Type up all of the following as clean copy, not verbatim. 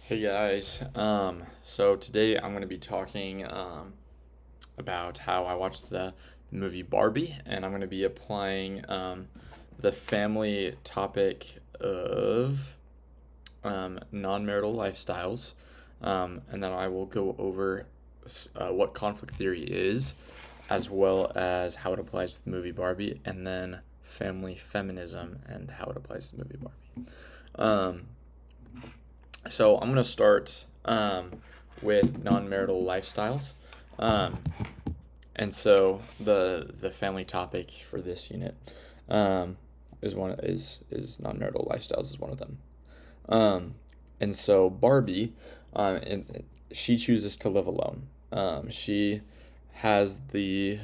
Hey guys, so today I'm going to be talking about how I watched the movie Barbie, and I'm going to be applying the family topic of non-marital lifestyles, and then I will go over what conflict theory is, as well as how it applies to the movie Barbie, and then family feminism and how it applies to the movie Barbie. Um, so I'm gonna start with non-marital lifestyles, um, and so the family topic for this unit um, is non-marital lifestyles is one of them. Um, and so Barbie, she chooses to live alone. She has the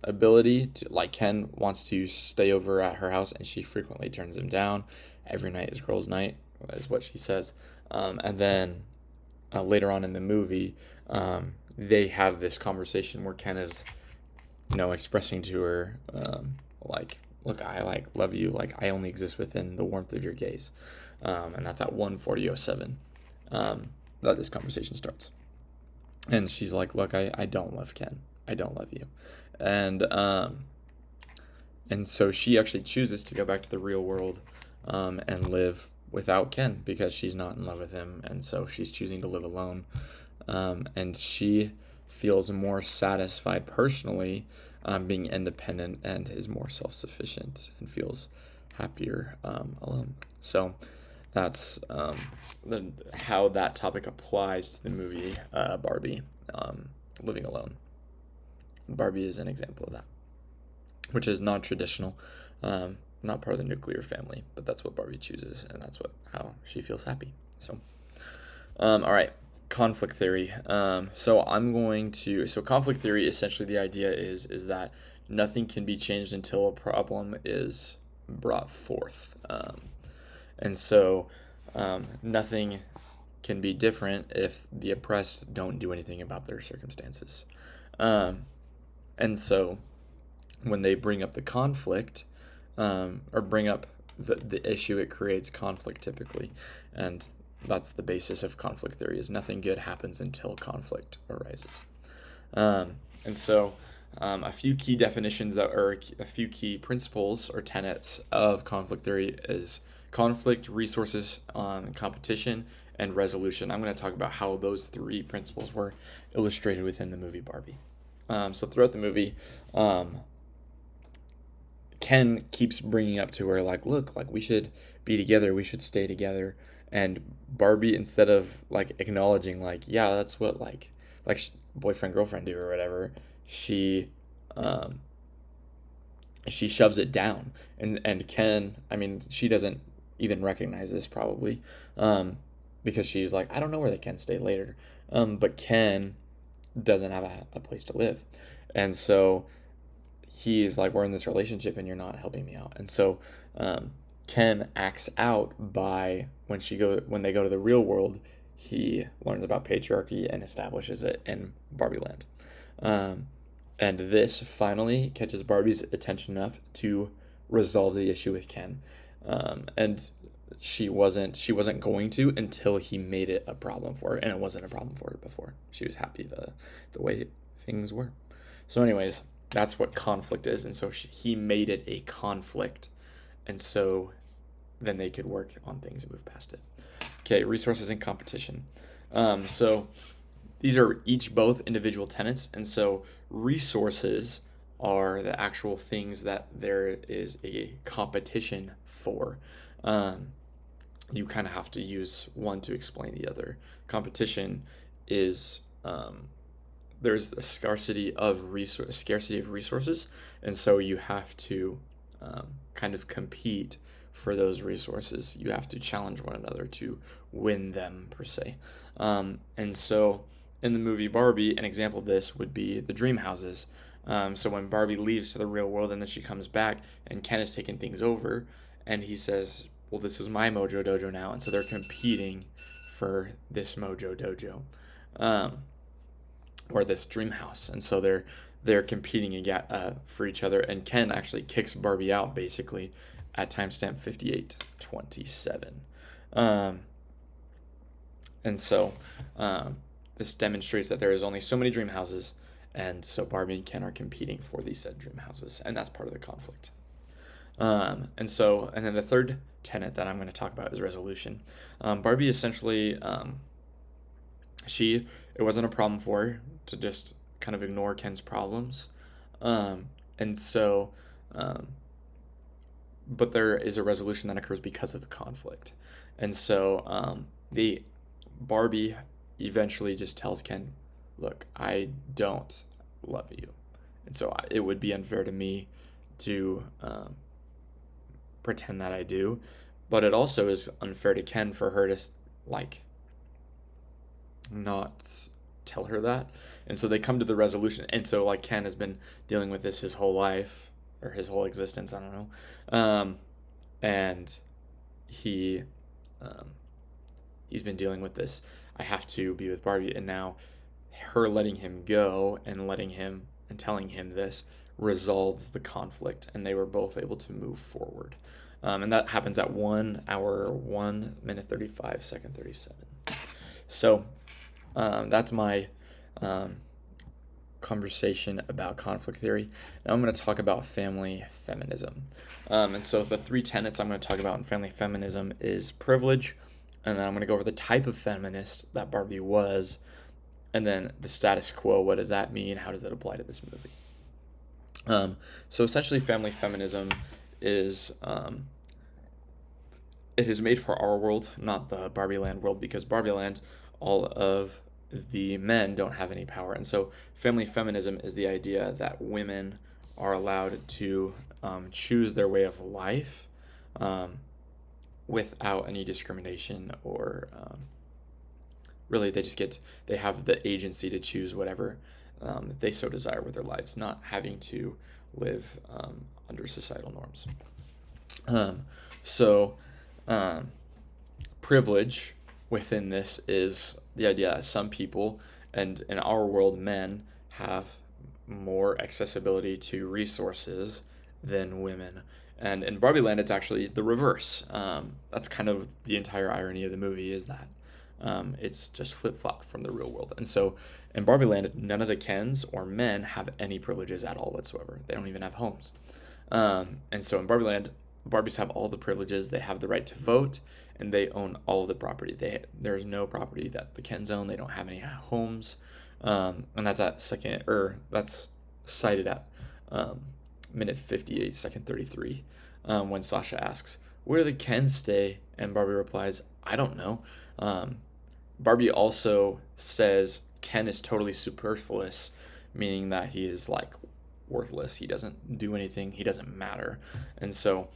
ability to, like Ken wants to stay over at her house, and she frequently turns him down. Every night is girls' night, is what she says. And then later on in the movie, they have this conversation where Ken is, expressing to her, like, look, I love you, like I only exist within the warmth of your gaze, and that's at 1:40:07 that this conversation starts. And she's like, look, I don't love Ken, I don't love you, and so she actually chooses to go back to the real world, and live without Ken because she's not in love with him, and so she's choosing to live alone, and she feels more satisfied personally, being independent, and is more self-sufficient and feels happier alone. So that's how that topic applies to the movie Barbie, living alone. Barbie is an example of that, which is non-traditional, not part of the nuclear family, but that's what Barbie chooses, and that's how she feels happy. So, all right, conflict theory. So conflict theory, essentially the idea is that nothing can be changed until a problem is brought forth, and so nothing can be different if the oppressed don't do anything about their circumstances, and so when they bring up the conflict, or bring up the issue, it creates conflict typically. And that's the basis of conflict theory, is nothing good happens until conflict arises. And so a few key definitions that are a few key principles or tenets of conflict theory is conflict, resources, competition, and resolution. I'm going to talk about how those three principles were illustrated within the movie Barbie. So throughout the movie, Ken keeps bringing up to her, like, look, like we should be together, we should stay together. And Barbie, instead of like acknowledging, like, yeah, that's what boyfriend girlfriend do or whatever, um she shoves it down. And Ken, I mean, she doesn't even recognize this probably, because she's like, I don't know where they can stay later. But Ken doesn't have a place to live, and so he is like, we're in this relationship and you're not helping me out. And so Ken acts out by when they go to the real world, he learns about patriarchy and establishes it in Barbie Land. And this finally catches Barbie's attention enough to resolve the issue with Ken. And she wasn't going to until he made it a problem for her, and it wasn't a problem for her before. She was happy the way things were. So anyways, that's what conflict is, and so he made it a conflict, and so then they could work on things and move past it. Okay, resources and competition. So these are each both individual tenets, and so resources are the actual things that there is a competition for. You kind of have to use one to explain the other. Competition is, there's a scarcity of resources, and so you have to kind of compete for those resources. You have to challenge one another to win them, per se. And so in the movie Barbie, an example of this would be the dream houses. So when Barbie leaves to the real world and then she comes back and Ken is taking things over, and he says, well, this is my Mojo Dojo now, and so they're competing for this Mojo Dojo, or this dream house, and so they're competing for each other, and Ken actually kicks Barbie out basically at timestamp 58:27. And so this demonstrates that there is only so many dream houses, and so Barbie and Ken are competing for these said dream houses, and that's part of the conflict. And then the third tenet that I'm going to talk about is resolution. Barbie essentially, it wasn't a problem for her to just kind of ignore Ken's problems. And so, but there is a resolution that occurs because of the conflict. And so the Barbie eventually just tells Ken, look, I don't love you. And so it would be unfair to me to pretend that I do. But it also is unfair to Ken for her to like not tell her that. And so they come to the resolution. And so like Ken has been dealing with this his whole life or his whole existence, I don't know. And he he's been dealing with this. I have to be with Barbie, and now her letting him go and telling him this resolves the conflict, and they were both able to move forward. And that happens at 1 hour, 1 minute 35 second 37. So that's my conversation about conflict theory. Now I'm going to talk about family feminism. And so the three tenets I'm going to talk about in family feminism is privilege, and then I'm going to go over the type of feminist that Barbie was, and then the status quo. What does that mean? How does that apply to this movie? So essentially family feminism is it is made for our world, not the Barbie land world, because Barbie land, all of the men don't have any power. And so family feminism is the idea that women are allowed to choose their way of life without any discrimination or really they have the agency to choose whatever they so desire with their lives, not having to live under societal norms. Privilege within this is the idea that some people, and in our world, men, have more accessibility to resources than women. And in Barbie Land, it's actually the reverse. That's kind of the entire irony of the movie, is that it's just flip-flopped from the real world. And so in Barbie Land, none of the Kens or men have any privileges at all whatsoever. They don't even have homes. And so in Barbie Land, Barbies have all the privileges. They have the right to vote, and they own all of the property. There's no property that the Kens own. They don't have any homes, and that's that's cited at minute 58, second 33, when Sasha asks, "Where do the Kens stay?" And Barbie replies, "I don't know." Barbie also says Ken is totally superfluous, meaning that he is like worthless. He doesn't do anything. He doesn't matter, and so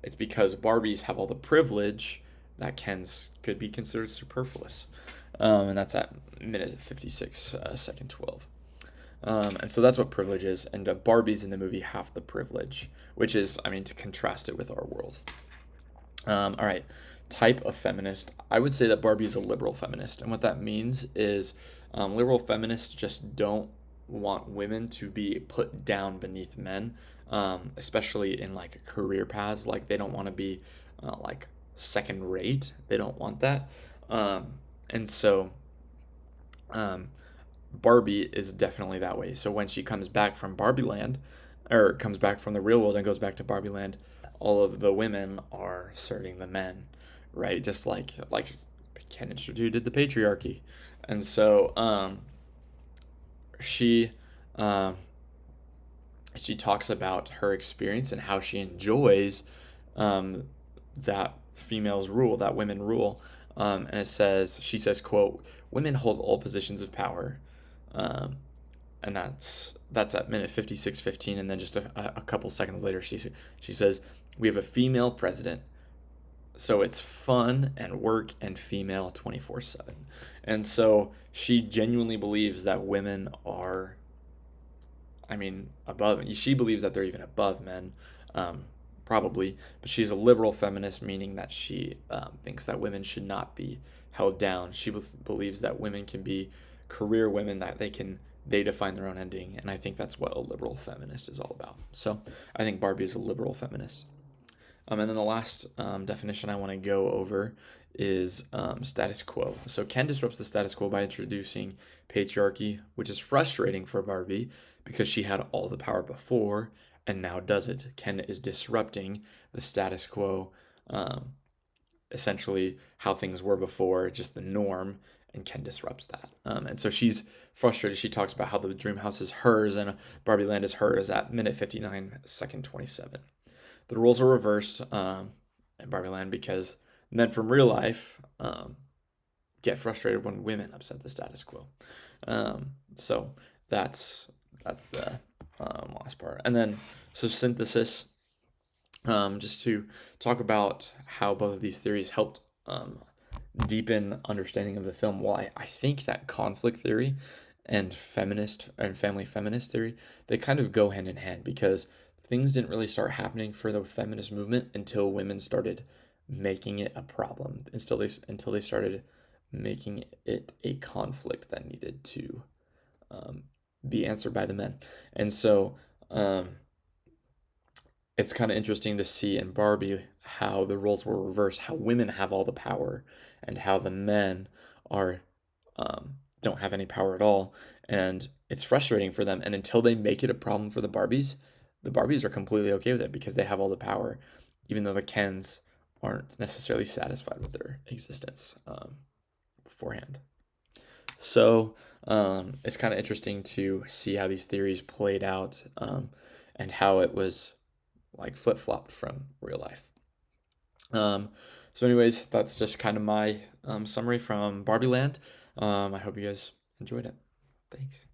it's because Barbies have all the privilege that Ken's could be considered superfluous. And that's at minute 56, second 12. And so that's what privilege is. And Barbies in the movie have the privilege, which is, to contrast it with our world. All right. Type of feminist. I would say that Barbie is a liberal feminist. And what that means is liberal feminists just don't want women to be put down beneath men, especially in like career paths. Like they don't want to be like second rate. They don't want that. And so Barbie is definitely that way. So when she comes back from Barbie Land, or comes back from the real world and goes back to Barbie Land, all of the women are serving the men, right? Just like Ken instituted the patriarchy. And so she talks about her experience and how she enjoys that females rule, that women rule. And she says, quote, "Women hold all positions of power." And that's at minute 56:15. And then just a couple seconds later, she says, "We have a female president. So it's fun and work and female 24/7. And so she genuinely believes that women are, above. She believes that they're even above men, probably. But she's a liberal feminist, meaning that she thinks that women should not be held down. She believes that women can be career women, that they define their own ending. And I think that's what a liberal feminist is all about. So I think Barbie is a liberal feminist. And then the last definition I want to go over is status quo. So Ken disrupts the status quo by introducing patriarchy, which is frustrating for Barbie because she had all the power before and now doesn't. Ken is disrupting the status quo, um, essentially how things were before, just the norm, and Ken disrupts that. And so she's frustrated. She talks about how the dream house is hers and Barbie Land is hers at minute 59, second 27. The roles are reversed in Barbie Land because men from real life get frustrated when women upset the status quo. So that's the last part. And then so synthesis, just to talk about how both of these theories helped deepen understanding of the film. Well, I think that conflict theory and feminist and family feminist theory, they kind of go hand in hand because things didn't really start happening for the feminist movement until women started making it a problem, until they started making it a conflict that needed to um, be answered by the men. And so it's kind of interesting to see in Barbie how the roles were reversed, how women have all the power, and how the men are don't have any power at all, and it's frustrating for them. And until they make it a problem for the Barbies are completely okay with it because they have all the power, even though the Kens aren't necessarily satisfied with their existence beforehand. So it's kind of interesting to see how these theories played out and how it was like flip flopped from real life. Um, so, anyways, that's just kind of my summary from Barbie Land. I hope you guys enjoyed it. Thanks.